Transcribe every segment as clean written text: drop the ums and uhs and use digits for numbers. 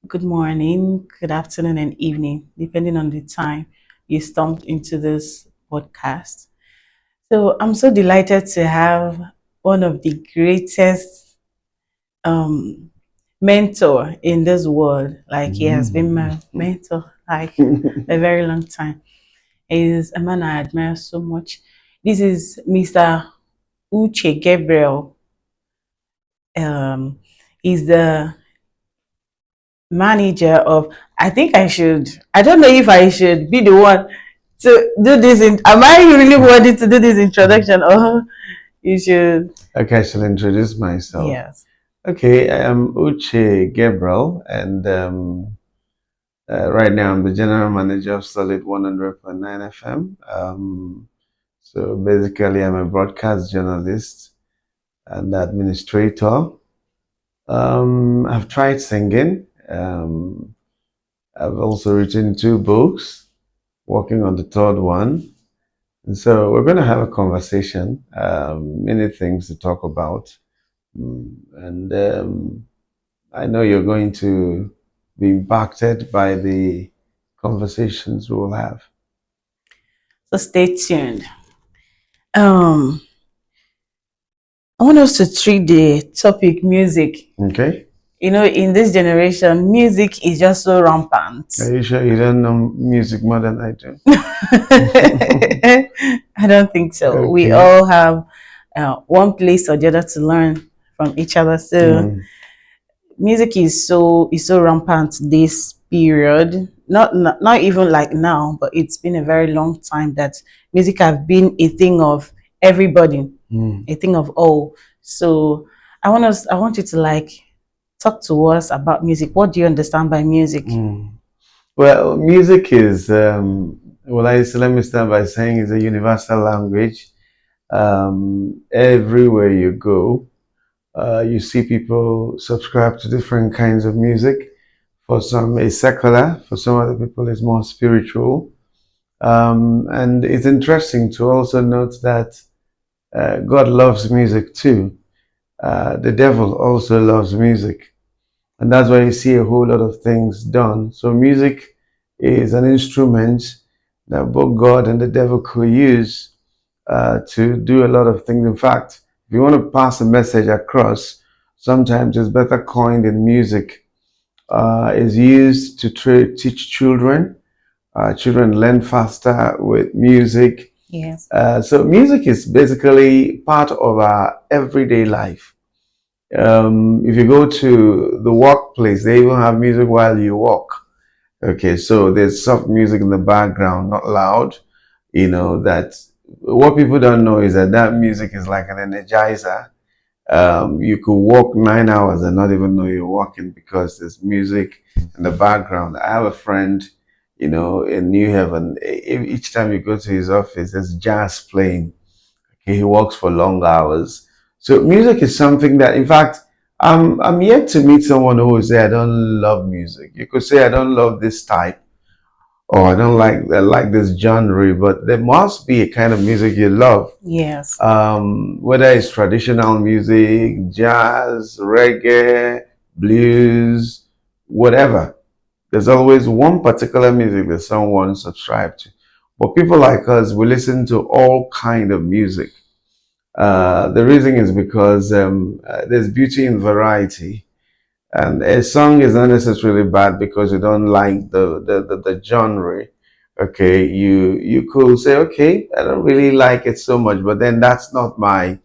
Good morning, good afternoon, and evening, depending on the time you stumped into this podcast. So I'm so delighted to have one of the greatest um, mentor in this world. Like he has been Mm. my mentor like a very long time. He is a man I admire so much. This is Mr. Uche Gabriel. Um, he's the manager of, I don't know if I should be the one to do this in am I really worthy to do this introduction, or you should? Okay, I shall introduce myself. Yes. Okay, I am Uche Gabriel, and right now I'm the general manager of Solid 100.9 FM. So basically, I'm a broadcast journalist and administrator. I've tried singing. I've also written two books, working on the third one. And so we're going to have a conversation, many things to talk about. And I know you're going to be impacted by the conversations we'll have. So stay tuned. um I want us to treat the topic music. Okay? In this generation, music is just so rampant. Are you sure you don't know music more than I do? I don't think so. We Okay. all have one place or the other to learn from each other. So Mm, music is so rampant this period. Not even like now, but it's been a very long time that music have been a thing of everybody, mm, a thing of all. So I want you to like talk to us about music. What do you understand by music? mm. Well, music is, let me start by saying it's a universal language. Everywhere you go, you see people subscribe to different kinds of music. For some, it's secular. For some other people, it's more spiritual. And it's interesting to also note that God loves music too. The devil also loves music. And that's why you see a whole lot of things done. So, music is an instrument that both God and the devil could use to do a lot of things. In fact, if you want to pass a message across, sometimes it's better coined in music. Is used to teach children. Children learn faster with music. Yes. So music is basically part of our everyday life. If you go to the workplace, they even have music while you walk. Okay, so there's soft music in the background, not loud. That what people don't know is that that music is like an energizer. You could walk 9 hours and not even know you're walking because there's music in the background. I have a friend, in New Haven. Each time you go to his office, there's jazz playing. Okay, he works for long hours. So music is something that, in fact, I'm yet to meet someone who would say I don't love music. You could say I don't love this type, or I like this genre, but there must be a kind of music you love, Yes. whether it's traditional music, jazz, reggae, blues, whatever. There's always one particular music that someone subscribes to. But people like us, we listen to all kind of music. The reason is because there's beauty in variety. And a song is not necessarily bad because you don't like the genre. Okay, you could say, okay, I don't really like it so much, but then that's not my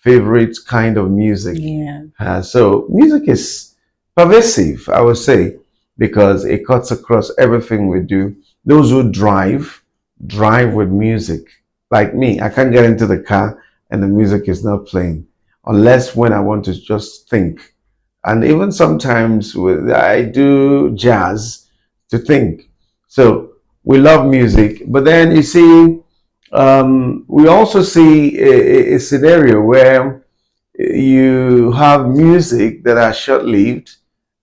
favorite kind of music. Yeah. So music is pervasive, I would say, because it cuts across everything we do. Those who drive with music. Like me, I can't get into the car and the music is not playing, unless when I want to just think. And even sometimes I do jazz to think. So we love music, but then you see, we also see a scenario where you have music that are short-lived,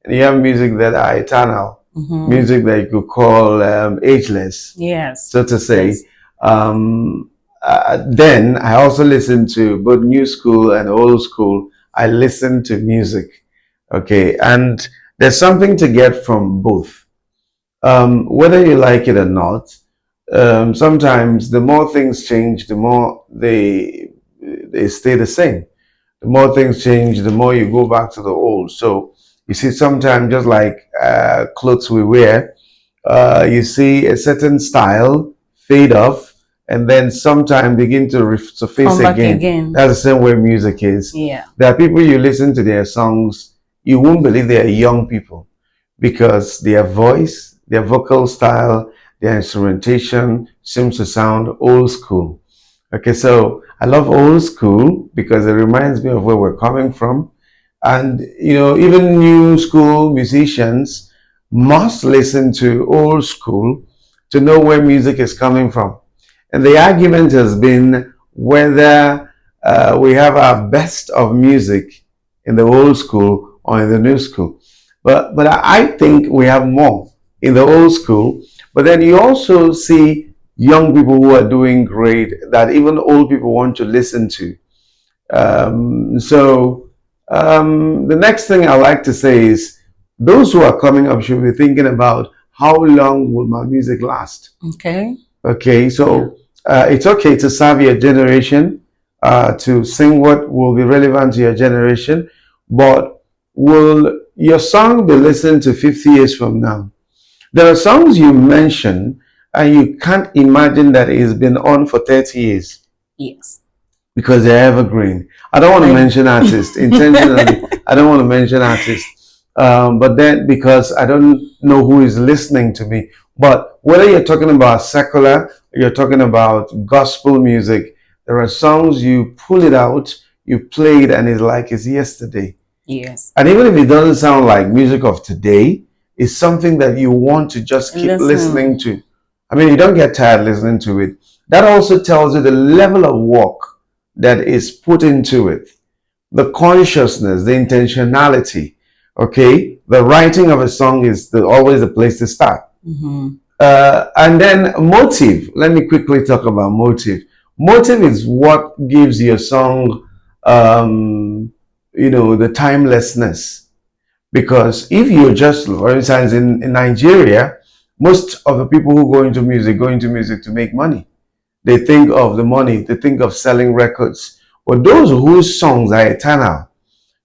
and you have music that are eternal, Mm-hmm. music that you could call ageless, Yes. so to say. Yes. Um, then I also listen to both new school and old school. I listen to music, okay, and There's something to get from both, whether you like it or not. Sometimes the more things change, the more they stay the same. The more things change, the more you go back to the old. So you see, sometimes just like clothes we wear, you see a certain style fade off and then sometime begin to resurface Come back again. again. That's the same way music is. Yeah. There are people you listen to their songs, you won't believe they are young people because their voice, their vocal style, their instrumentation seems to sound old school. Okay, so I love old school because it reminds me of where we're coming from. And, even new school musicians must listen to old school to know where music is coming from. And the argument has been whether we have our best of music in the old school or in the new school. But I think we have more in the old school. But then you also see young people who are doing great that even old people want to listen to. So the next thing I like to say is those who are coming up should be thinking about how long will my music last. Okay. Okay, so it's okay to serve your generation, to sing what will be relevant to your generation, but will your song be listened to 50 years from now? There are songs you mention and you can't imagine that it's been on for 30 years Yes. because they're evergreen. I don't want to Like mention artists intentionally. I don't want to mention artists, but then because I don't know who is listening to me. But whether you're talking about secular, you're talking about gospel music, there are songs you pull it out, you play it, and it's like it's yesterday. yes. And even if it doesn't sound like music of today, it's something that you want to just keep listening Listen. to. I mean, you don't get tired listening to it. That also tells you the level of work that is put into it, the consciousness, the intentionality. Okay, the writing of a song is always the place to start. Mm-hmm. And then motive. Let me quickly talk about motive. Motive is what gives your song, the timelessness. Because if you're just, for instance, in Nigeria, most of the people who go into music to make money. They think of the money, they think of selling records. But those whose songs are eternal,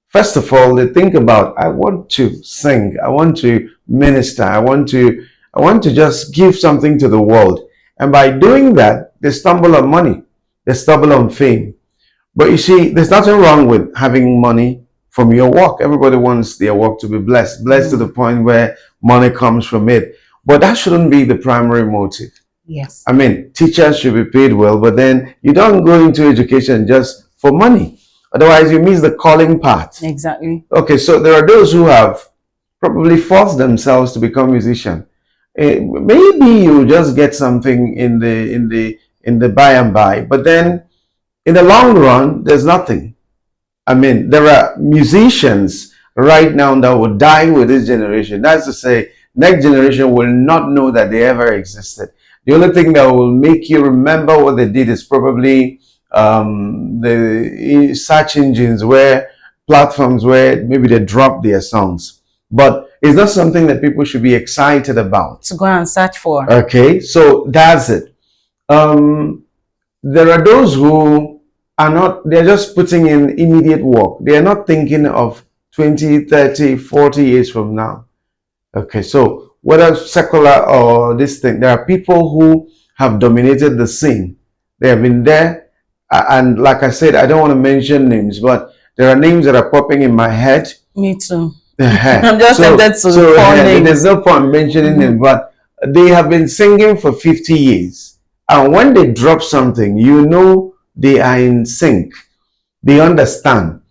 first of all, they think about, I want to sing, I want to minister, I want to just give something to the world. And by doing that, they stumble on money, they stumble on fame. But you see, there's nothing wrong with having money from your work. Everybody wants their work to be blessed, blessed to the point where money comes from it. But that shouldn't be the primary motive. Yes. I mean, teachers should be paid well, but then you don't go into education just for money. Otherwise, you miss the calling part. Exactly. Okay, so there are those who have probably forced themselves to become musician. Maybe you just get something in the by and by, but then in the long run, there's nothing. I mean, there are musicians right now that will die with this generation. That's to say, next generation will not know that they ever existed. The only thing that will make you remember what they did is probably the search engines where platforms where maybe they drop their songs. But it's not something that people should be excited about. To go and search for. Okay, so that's it. There are those who are not, they're just putting in immediate work. They are not thinking of 20, 30, 40 years from now. Okay, so whether secular or this thing, there are people who have dominated the scene. They have been there. And like I said, I don't want to mention names, but there are names that are popping in my head. Me too. I'm just tempted to call names. There's no point mentioning them, but they have been singing for 50 years. And when they drop something, you know they are in sync. They understand.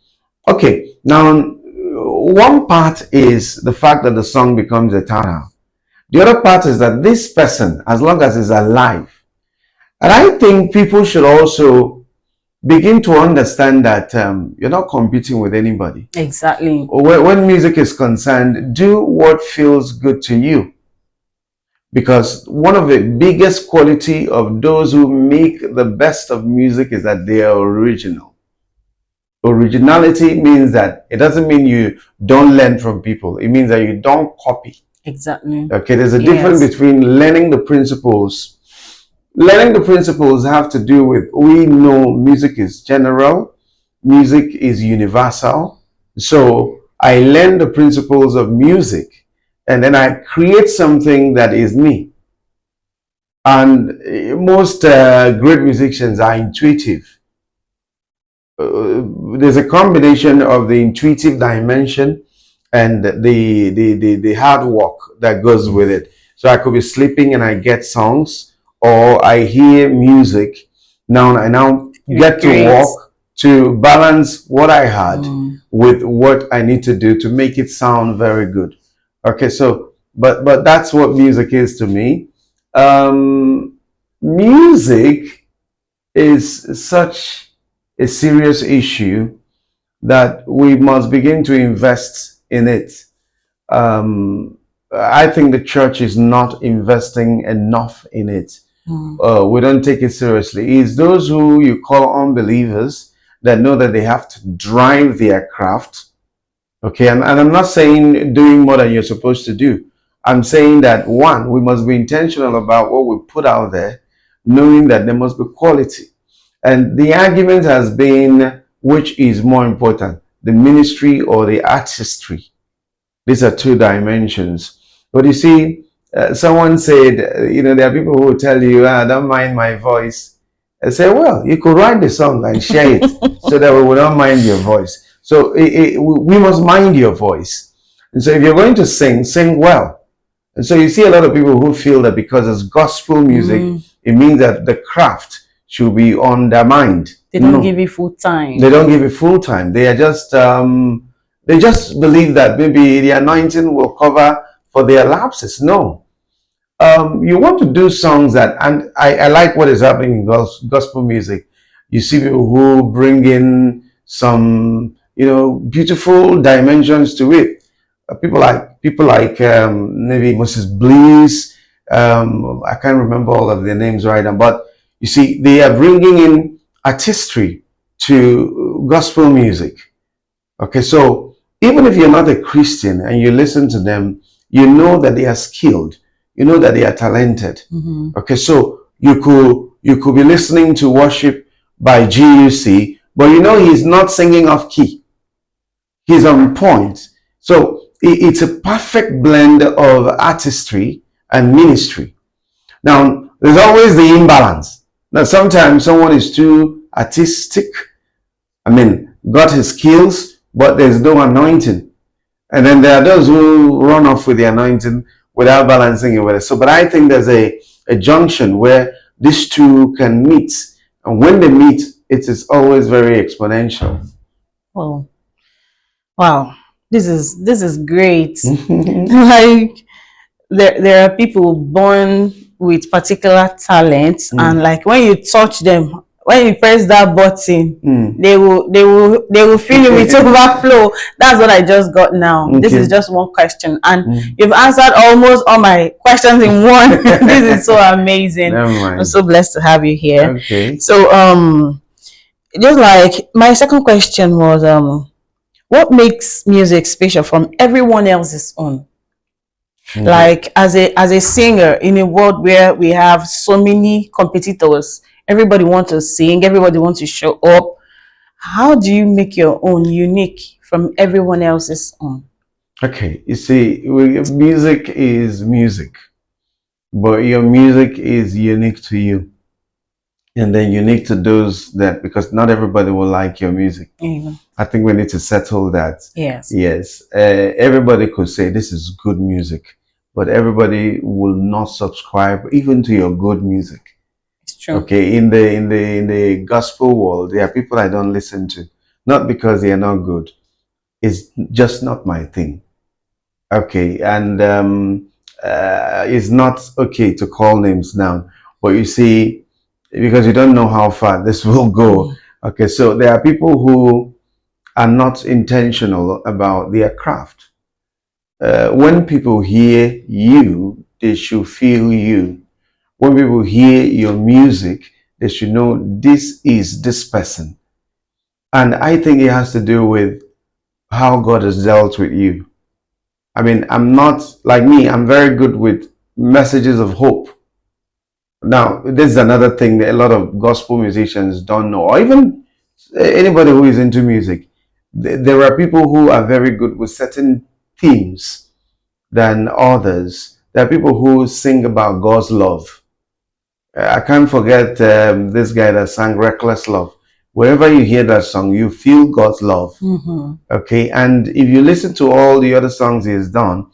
Okay, now one part is the fact that the song becomes eternal. The other part is that this person, as long as he's alive, and I think people should also begin to understand that you're not competing with anybody. Exactly. When music is concerned, do what feels good to you. Because one of the biggest quality of those who make the best of music is that they are original. Originality means that it doesn't mean you don't learn from people. It means that you don't copy. Exactly. Okay, there's a difference Yes. between learning the principles. Learning the principles have to do with, we know music is general, music is universal. So I learn the principles of music and then I create something that is me. And most great musicians are intuitive. There's a combination of the intuitive dimension and the hard work that goes with it. So I could be sleeping and I get songs, or I hear music. Now I now get to Great. work to balance what I had with what I need to do to make it sound very good. Okay, so but that's what music is to me. Music is such a serious issue that we must begin to invest in it. I think the church is not investing enough in it. We don't take it seriously. It's those who you call unbelievers that know that they have to drive their craft. Okay, and I'm not saying doing more than you're supposed to do. I'm saying that one, we must be intentional about what we put out there, knowing that there must be quality. And the argument has been which is more important, the ministry or the artistry. These are two dimensions. But you see, someone said, there are people who will tell you, I don't mind my voice. I say, well, you could write the song and share it so that we will not mind your voice. So we must mind your voice. And so if you're going to sing, sing well. And so you see a lot of people who feel that because it's gospel music, it means that the craft should be undermined. They don't give it full time. They don't give it full time. They are just they just believe that maybe the anointing will cover for their lapses. No. You want to do songs that, and I like what is happening in gospel music. You see people who bring in some, beautiful dimensions to it. People like maybe Moses Bliss. I can't remember all of their names right now, but you see, they are bringing in artistry to gospel music. Okay, so even if you're not a Christian and you listen to them, you know that they are skilled. You know that they are talented. Okay, so you could be listening to worship by GUC, but you know he's not singing off key. He's on point. So it's a perfect blend of artistry and ministry. Now, there's always the imbalance. Now, sometimes someone is too artistic. Got his skills, but there's no anointing. And then there are those who run off with the anointing without balancing it with it. So, but I think there's a junction where these two can meet. And when they meet, it is always very exponential. Oh, wow. This is great. Like there are people born with particular talents, and like when you touch them, when you press that button, they will fill you with overflow. That's what I just got now. This is just one question, and you've answered almost all my questions in one. This is so amazing. I'm so blessed to have you here. Okay. So just like my second question was what makes music special from everyone else's own? Like as a singer in a world where we have so many competitors, everybody wants to sing, everybody wants to show up. How do you make your own unique from everyone else's own? Okay, you see, music is music, but your music is unique to you, and then unique to those that, because not everybody will like your music. I think we need to settle that. Yes. Yes. Everybody could say this is good music, but everybody will not subscribe even to your good music. It's true. Okay. In the gospel world, there are people I don't listen to, not because they are not good. It's just not my thing. Okay. And it's not okay to call names now, but you see, because you don't know how far this will go. Okay, so there are people who are not intentional about their craft. When people hear you, they should feel you. When people hear your music, they should know this is this person. And I think it has to do with how God has dealt with you. I mean, I'm not like me, I'm very good with messages of hope. Now, this is another thing that a lot of gospel musicians don't know, or even anybody who is into music. There are people who are very good with certain themes than others. There are people who sing about God's love. I can't forget this guy that sang Reckless Love. Wherever you hear that song, you feel God's love. Mm-hmm. Okay, and if you listen to all the other songs he has done,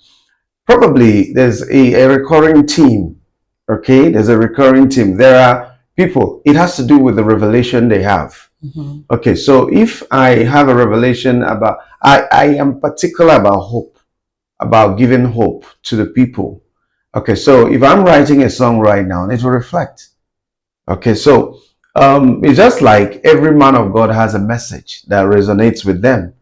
probably there's a recurring theme. Okay, there's a recurring theme. There are people, it has to do with the revelation they have. Mm-hmm. Okay, so if I have a revelation about, I am particular about hope, about giving hope to the people. Okay, so if I'm writing a song right now, it will reflect. Okay, so it's just like every man of God has a message that resonates with them.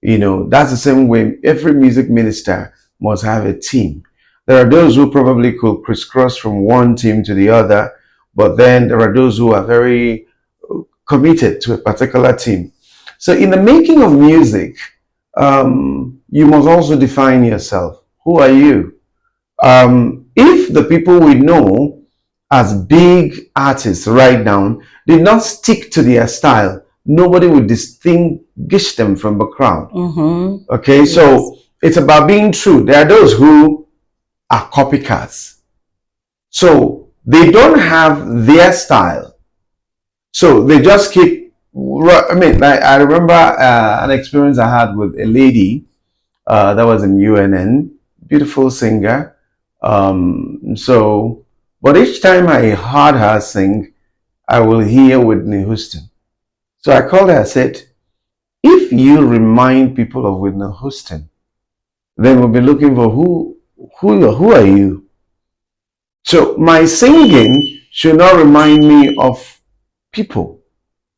You know, that's the same way every music minister must have a team. There are those who probably could crisscross from one team to the other, but then there are those who are very committed to a particular team. So, in the making of music, you must also define yourself. Who are you? If the people we know as big artists right now did not stick to their style, nobody would distinguish them from the crowd. Mm-hmm. Okay, Yes. so it's about being true. There are those who are copycats. So they don't have their style. So they just keep. I mean, I remember an experience I had with a lady that was in UNN, beautiful singer. But each time I heard her sing, I will hear Whitney Houston. So I called her. I said, if you remind people of Whitney Houston, then we'll be looking for who are you? So my singing should not remind me of people.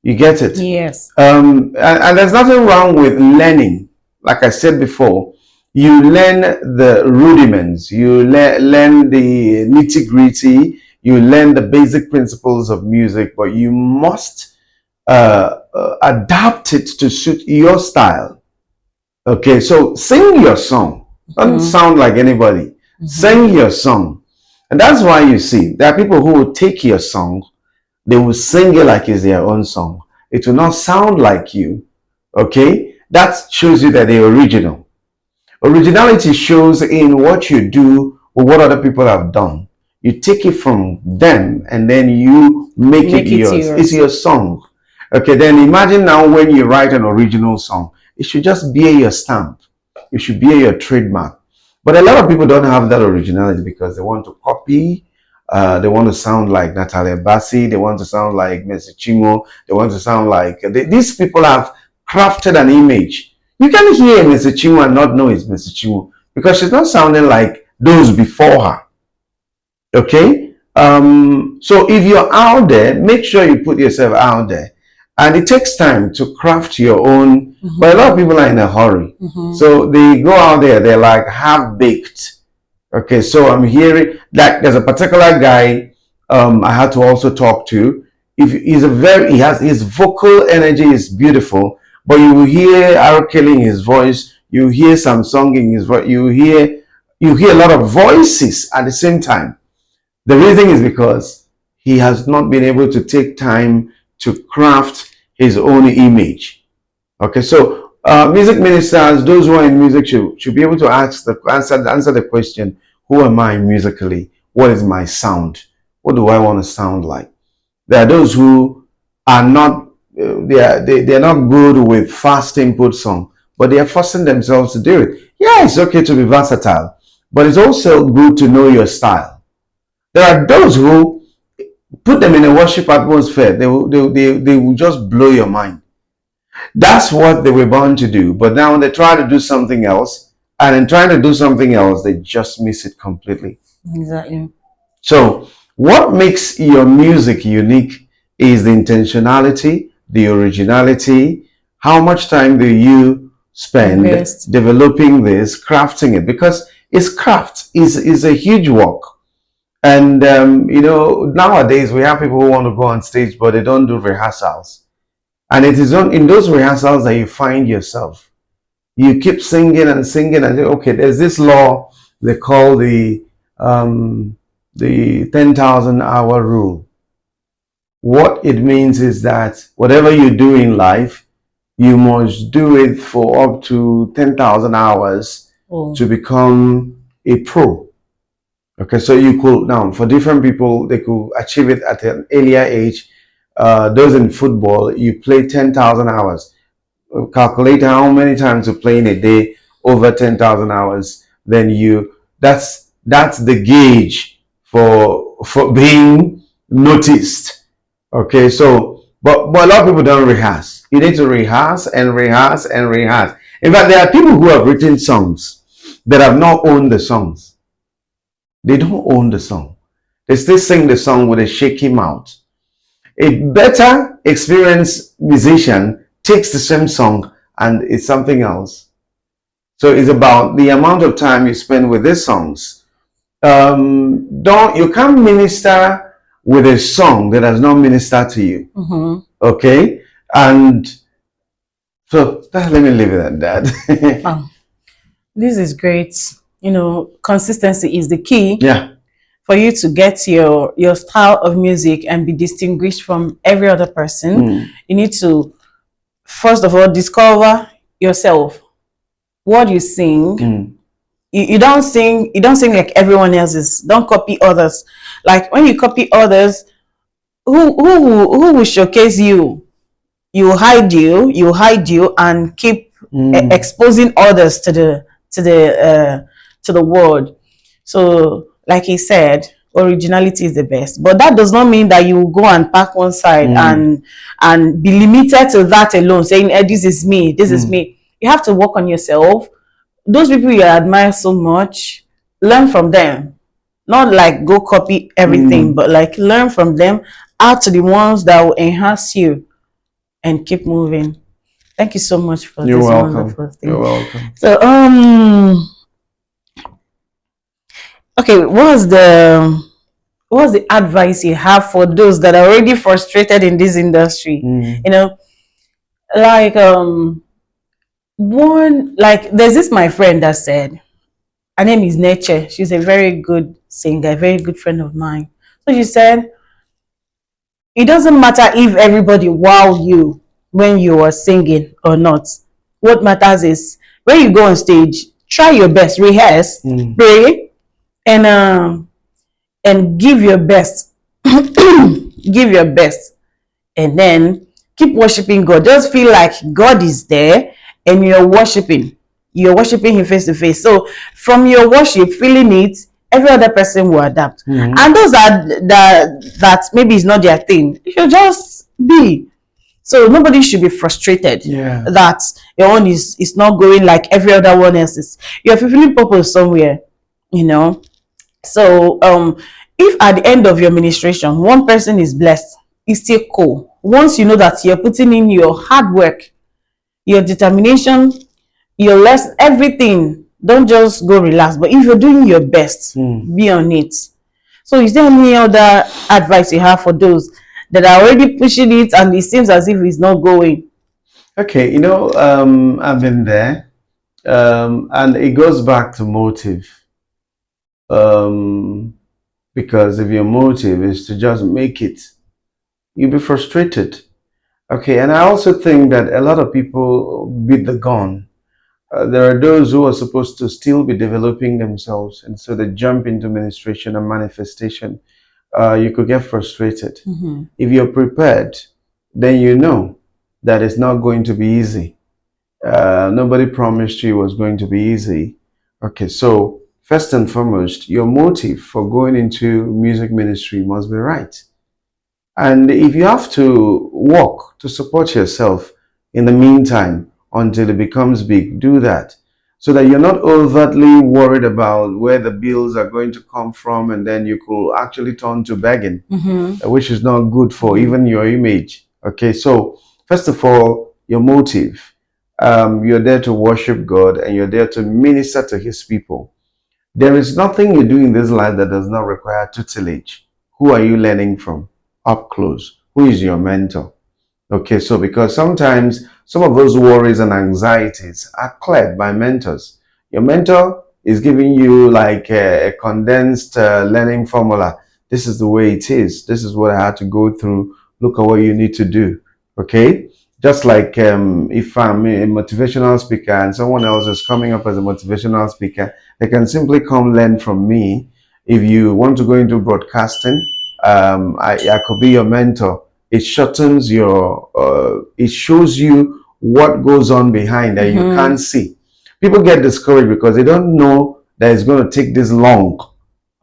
You get it? Yes. And there's nothing wrong with learning. Like I said before, you learn the rudiments, you learn the nitty gritty, you learn the basic principles of music, but you must adapt it to suit your style. Okay, so sing your song. Don't Mm-hmm. sound like anybody. Mm-hmm. Sing your song. And that's why you see, there are people who will take your song, they will sing it like it's their own song. It will not sound like you. Okay? That shows you that they're original. Originality shows in what you do with what other people have done. You take it from them and then you make it yours. It's your song. Okay, then imagine now when you write an original song, it should just be your stamp. It should be your trademark. But a lot of people don't have that originality because they want to copy. They want to sound like Natalia Bassi. They want to sound like Messi Chimo. They want to sound like these people have crafted an image. You can hear Messi Chimo and not know it's Messi Chimo because she's not sounding like those before her. Okay? So if you're out there, make sure you put yourself out there. And it takes time to craft your own, Mm-hmm. but a lot of people are in a hurry. Mm-hmm. So they go out there, they're like half baked. Okay, so I'm hearing like there's a particular guy I had to also talk to. If he's he has his vocal energy is beautiful, but you will hear R. Kelly in his voice, you hear some song in his voice, you hear a lot of voices at the same time. The reason is because he has not been able to take time to craft his own image. Okay, so music ministers, those who are in music should be able to answer the question, who am I musically? What is my sound? What do I want to sound like? There are those who are not they're not good with fast input song, but they are forcing themselves to do it. Yeah, it's okay to be versatile, but it's also good to know your style. There are those who put them in a worship atmosphere, they will just blow your mind. That's what they were born to do. But now they try to do something else, and in trying to do something else, they just miss it completely. Exactly. So, what makes your music unique is the intentionality, the originality. How much time do you spend Invest. developing this, crafting it? Because it's craft is a huge work. And you know, nowadays we have people who want to go on stage, but they don't do rehearsals. And it is in those rehearsals that you find yourself. You keep singing and singing, and okay, there's this law they call the 10,000 hour rule. What it means is that whatever you do in life, you must do it for up to 10,000 hours Oh. to become a pro. Okay, so you could now, for different people, they could achieve it at an earlier age. Those in football, you play 10,000 hours. Calculate how many times you play in a day over 10,000 hours. Then that's the gauge for being noticed. Okay, so but a lot of people don't rehearse. You need to rehearse and rehearse and rehearse. In fact, there are people who have written songs that have not owned the songs. They don't own the song. They still sing the song with a shaky mouth. A better experienced musician takes the same song and it's something else. So it's about the amount of time you spend with these songs. Don't You can't minister with a song that does not minister to you. Mm-hmm. Okay, and so let me leave it at that. Oh, this is great. Consistency is the key Yeah. for you to get your style of music and be distinguished from every other person. You need to first of all discover yourself, what you sing. You don't sing like everyone else's. Don't copy others. Like when you copy others, who will showcase you? You hide you and keep exposing others to the world. So like he said, originality is the best, but that does not mean that you go and pack one side and be limited to that alone, saying, this is me, this is me. You have to work on yourself. Those people you admire so much, learn from them. Not like go copy everything, but like learn from them, add to the ones that will enhance you, and keep moving. Thank you so much for You're this welcome. wonderful thing. You're welcome. So, okay, what's the advice you have for those that are already frustrated in this industry? Like there's this my friend that said, her name is Nature. She's a very good singer, a very good friend of mine. So she said, it doesn't matter if everybody wow you when you are singing or not. What matters is when you go on stage, try your best, rehearse, pray, and give your best. Give your best, and then keep worshiping God. Just feel like God is there and you're worshiping him face to face. So from your worship, feeling it, every other person will adapt. And those that maybe is not their thing, you should just be. So nobody should be frustrated that your own is not going like every other one else's. You're fulfilling purpose somewhere, you know. So if at the end of your ministration one person is blessed, it's still cool. Once you know that you're putting in your hard work, your determination, your less everything, don't just go relax. But if you're doing your best, be on it. So is there any other advice you have for those that are already pushing it and it seems as if it's not going? Okay, I've been there, and it goes back to motive. Um, because if your motive is to just make it, you'll be frustrated. Okay, and I also think that a lot of people beat the gun. There are those who are supposed to still be developing themselves, and so they jump into ministration and manifestation. You could get frustrated. If you're prepared, then you know that it's not going to be easy. Nobody promised you it was going to be easy. Okay, so first and foremost, your motive for going into music ministry must be right. And if you have to work to support yourself in the meantime until it becomes big, do that so that you're not overtly worried about where the bills are going to come from, and then you could actually turn to begging, which is not good for even your image. Okay, so first of all, your motive. You're there to worship God and you're there to minister to His people. There is nothing you do in this life that does not require tutelage. Who are you learning from up close? Who is your mentor? Okay, so because sometimes some of those worries and anxieties are cleared by mentors. Your mentor is giving you like a condensed learning formula. This is the way it is. This is what I had to go through. Look at what you need to do. Okay, just like if I'm a motivational speaker and someone else is coming up as a motivational speaker, they can simply come learn from me. If you want to go into broadcasting, I could be your mentor. It shortens your it shows you what goes on behind that you Mm-hmm. can't see. People get discouraged because they don't know that it's going to take this long.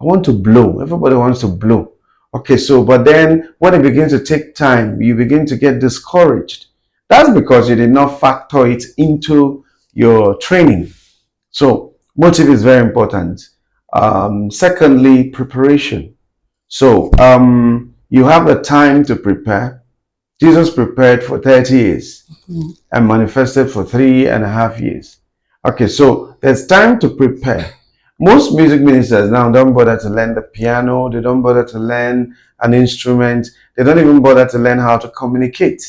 I want to blow. Everybody wants to blow. Okay, so but then when it begins to take time, you begin to get discouraged. That's because you did not factor it into your training. So motive is very important. Secondly, preparation. So you have the time to prepare. Jesus prepared for 30 years and manifested for 3.5 years. Okay, so there's time to prepare. Most music ministers now don't bother to learn the piano, they don't bother to learn an instrument, they don't even bother to learn how to communicate.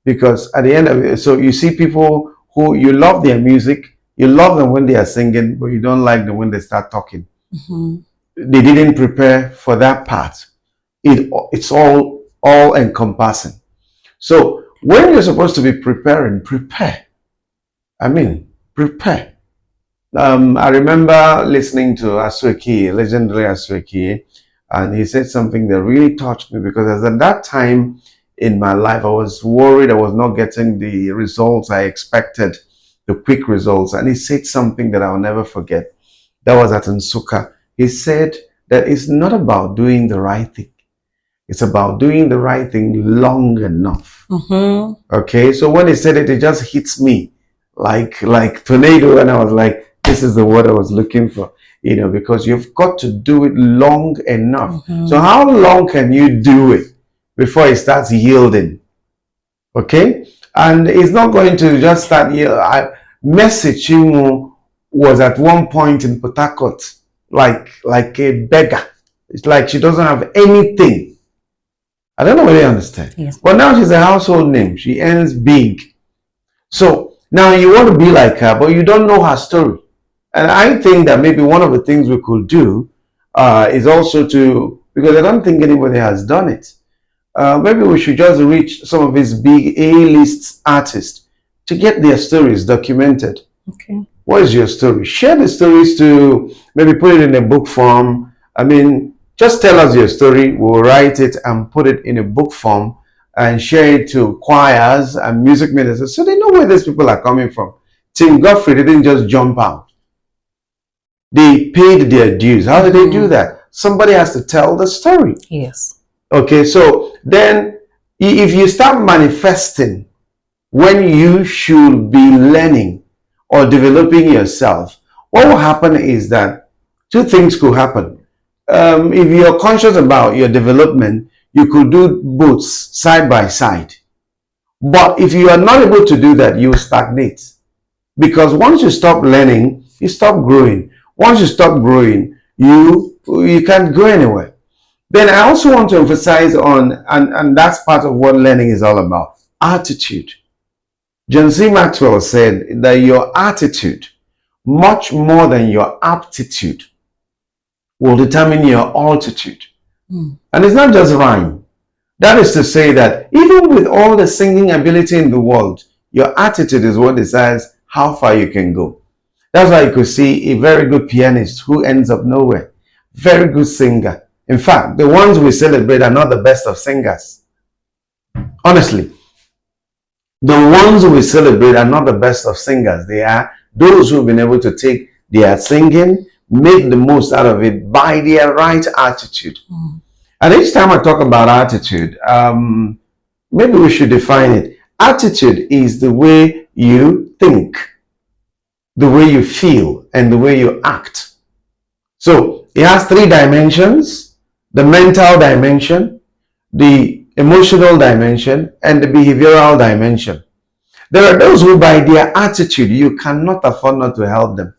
Because at the end of it, so you see people who you love their music, you love them when they are singing, but you don't like them when they start talking. Mm-hmm. They didn't prepare for that part. It's all encompassing. So when you're supposed to be preparing, prepare. I mean, prepare. I remember listening to Asueki, legendary Asueki, and he said something that really touched me because at that time in my life, I was worried I was not getting the results I expected, the quick results. And he said something that I'll never forget. That was at Nsuka. He said that it's not about doing the right thing. It's about doing the right thing long enough. Mm-hmm. Okay, so when he said it, it just hits me like tornado, and I was like, this is the word I was looking for. Because you've got to do it long enough. Mm-hmm. So how long can you do it before it starts yielding? Okay, and it's not going to just start. Message was at one point in Port Harcourt like a beggar. It's like she doesn't have anything. I don't know whether you understand. Yes. But now she's a household name. She earns big. So now you want to be like her, but you don't know her story. And I think that maybe one of the things we could do is also because I don't think anybody has done it. Maybe we should just reach some of these big A-list artists to get their stories documented. Okay. What is your story? Share the stories to maybe put it in a book form. I mean, just tell us your story. We'll write it and put it in a book form and share it to choirs and music ministers so they know where these people are coming from. Tim Godfrey didn't just jump out. They paid their dues. How did they do that? Somebody has to tell the story. Yes. Okay, so then if you start manifesting when you should be learning or developing yourself, what will happen is that two things could happen. If you're conscious about your development, you could do both side by side. But if you are not able to do that, you will stagnate. Because once you stop learning, you stop growing. Once you stop growing, you can't go anywhere. Then I also want to emphasize on, and that's part of what learning is all about, attitude. John C. Maxwell said that your attitude, much more than your aptitude, will determine your altitude. And it's not just rhyme. That is to say that even with all the singing ability in the world, your attitude is what decides how far you can go. That's why you could see a very good pianist who ends up nowhere. Very good singer. In fact, the ones we celebrate are not the best of singers. Honestly, the ones we celebrate are not the best of singers. They are those who've been able to take their singing, make the most out of it by their right attitude. And each time I talk about attitude, maybe we should define it. Attitude is the way you think, the way you feel, and the way you act. So it has three dimensions: the mental dimension, the emotional dimension, and the behavioral dimension. There are those who, by their attitude, you cannot afford not to help them.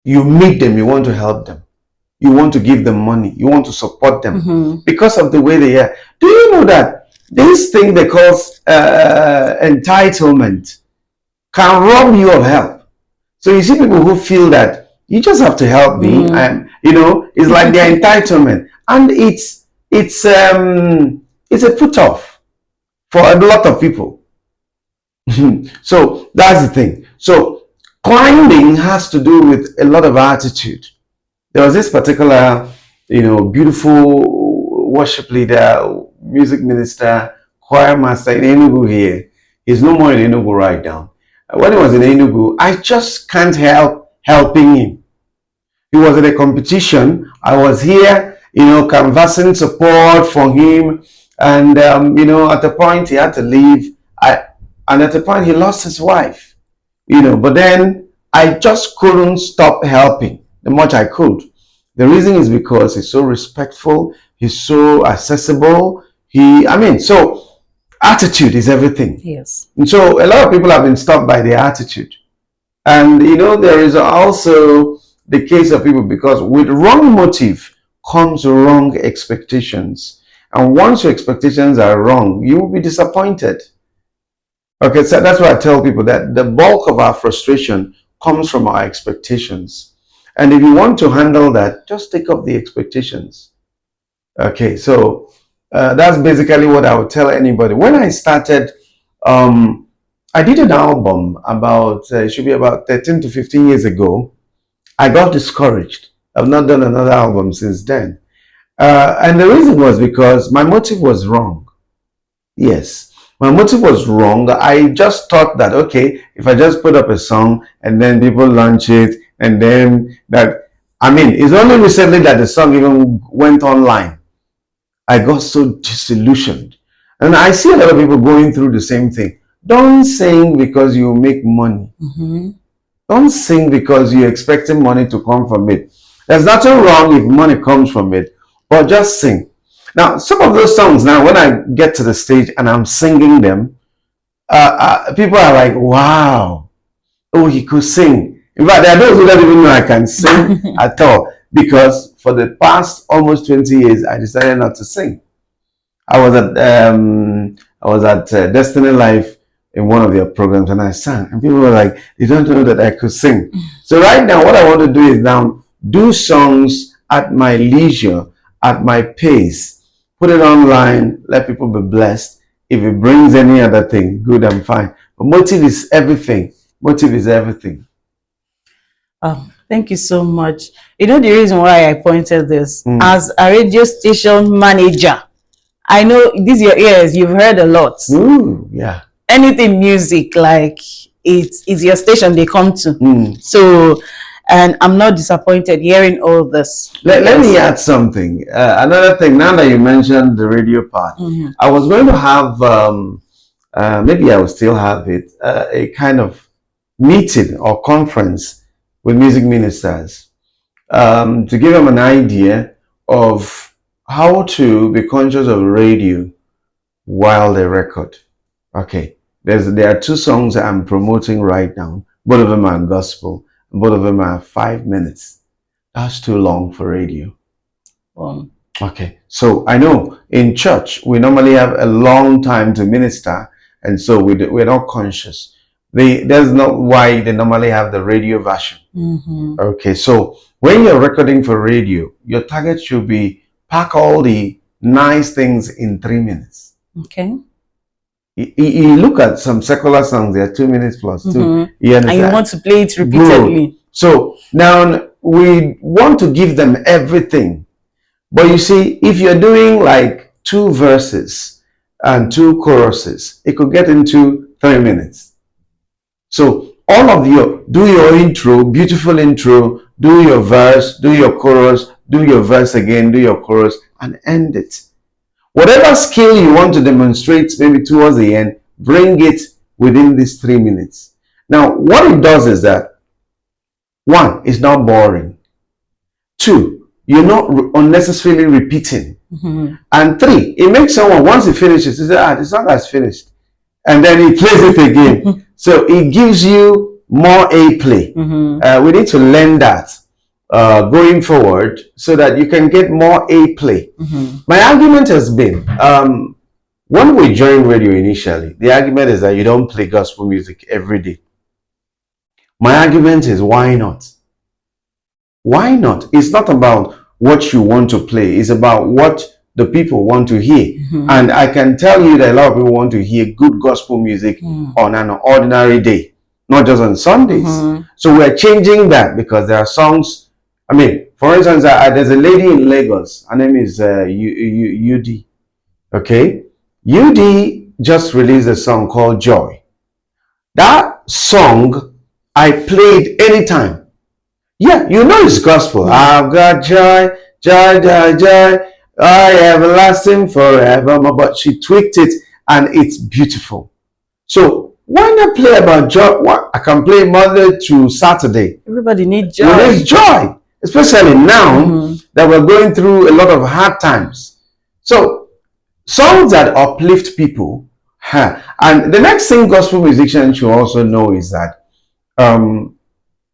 You meet them, you want to help them. You want to give them money. You want to support them because of the way they are. Do you know that This thing they call entitlement can rob you of help. So you see people who feel that you just have to help me, and it's like their entitlement, and it's a put off for a lot of people. So that's the thing. So climbing has to do with a lot of attitude. There was this particular, beautiful worship leader, music minister, choir master in Enugu here. He's no more in Enugu right now. When he was in Enugu, I just can't help helping him. He was in a competition. I was here, canvassing support for him. And, at the point he had to leave. And at the point he lost his wife, but then I just couldn't stop helping the much I could. The reason is because he's so respectful. He's so accessible. So attitude is everything. Yes. And so a lot of people have been stopped by their attitude. And, there is also the case of people, because with wrong motive comes wrong expectations. And once your expectations are wrong, you will be disappointed. Okay, so that's why I tell people that the bulk of our frustration comes from our expectations. And if you want to handle that, just take up the expectations. Okay, so that's basically what I would tell anybody. When I started, I did an album about, it should be about 13 to 15 years ago. I got discouraged. I've not done another album since then. And the reason was because my motive was wrong. Yes, my motive was wrong. I just thought that, okay, if I just put up a song and then people launch it, and then it's only recently that the song even went online. I got so disillusioned. And I see a lot of people going through the same thing. Don't sing because you make money. Don't sing because you're expecting money to come from it. There's nothing wrong if money comes from it, but just sing. Now, some of those songs, now when I get to the stage and I'm singing them, people are like, wow, oh, he could sing. In fact, there are those who don't even know I can sing at all, because for the past almost 20 years, I decided not to sing. I was at Destiny Life in one of their programs, and I sang, and people were like, they don't know that I could sing. So right now, what I want to do is now do songs at my leisure, at my pace, put it online, let people be blessed. If it brings any other thing, good and fine. But motive is everything. Motive is everything. Oh, thank you so much. The reason why I pointed this, as a radio station manager, I know these your ears, you've heard a lot. Yeah. Anything music, like it's your station they come to. So, and I'm not disappointed hearing all this. Let me add something. Another thing, now that you mentioned the radio part, I was going to have, maybe I will still have it, a kind of meeting or conference with music ministers to give them an idea of how to be conscious of radio while they record. Okay, there are two songs I'm promoting right now. Both of them are gospel. Both of them are 5 minutes. That's too long for radio. Okay, so I know in church we normally have a long time to minister, and so we're not conscious. That's not why they normally have the radio version. Okay, so when you're recording for radio, your target should be pack all the nice things in 3 minutes. Okay. You look at some secular songs, they're 2 minutes plus two. You understand? And you want to play it repeatedly. Good. So now we want to give them everything. But you see, if you're doing like 2 verses and 2 choruses, it could get into 3 minutes. So all of you, do your intro, beautiful intro, do your verse, do your chorus, do your verse again, do your chorus, and end it. Whatever skill you want to demonstrate, maybe towards the end, bring it within these 3 minutes. Now, what it does is that, 1, it's not boring. 2, you're not unnecessarily repeating. And 3, it makes someone, once he finishes, he says, the song has finished. And then he plays it again. So it gives you more airplay. We need to learn that going forward so that you can get more airplay. My argument has been, When we joined radio initially, the argument is that you don't play gospel music every day. My argument is, why not? Why not? It's not about what you want to play, it's about what the people want to hear. And I can tell you that a lot of people want to hear good gospel music on an ordinary day, not just on Sundays. So we're changing that because there are songs. I mean, for instance, there's a lady in Lagos. Her name is UD. Okay, UD just released a song called Joy. That song I played anytime. Yeah, you know it's gospel. I've got joy, joy, joy, joy, I everlasting forevermore. But she tweaked it and it's beautiful. So why not play about joy? What I can play Monday to Saturday. Everybody needs joy. There is joy, especially now that we're going through a lot of hard times. So songs that uplift people. And the next thing gospel musicians should also know is that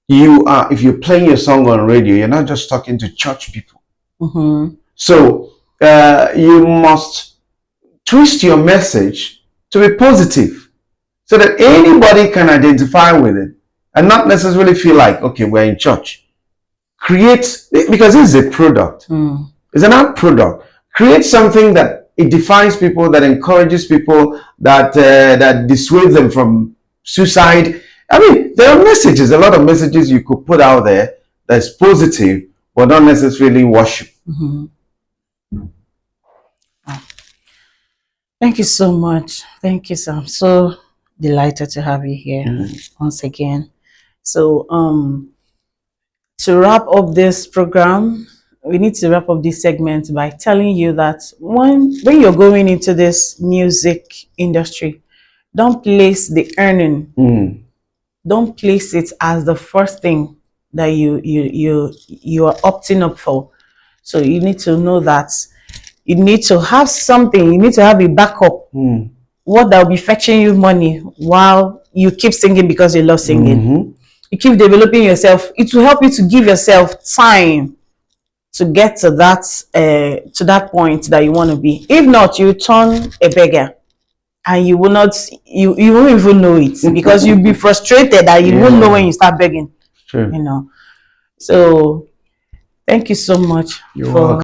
if you're playing your song on radio, you're not just talking to church people. So you must twist your message to be positive so that anybody can identify with it and not necessarily feel like, okay, we're in church. Create, because this is a product. It's an art product. Create something that it defines people, that encourages people, that dissuades them from suicide. I mean, there are messages, a lot of messages you could put out there that's positive, but not necessarily worship. Thank you so much. Thank you, sir. I'm so delighted to have you here once again. So, to wrap up this program, we need to wrap up this segment by telling you that when you're going into this music industry, don't place the earning. Don't place it as the first thing that you are opting up for. So you need to know that you need to have something. You need to have a backup. What that will be fetching you money while you keep singing because you love singing. You keep developing yourself. It will help you to give yourself time to get to that point that you want to be. If not, you turn a beggar. And you will not, you won't even know it because you'll be frustrated that you won't know when you start begging. Sure. You know. So thank you so much You're for welcome.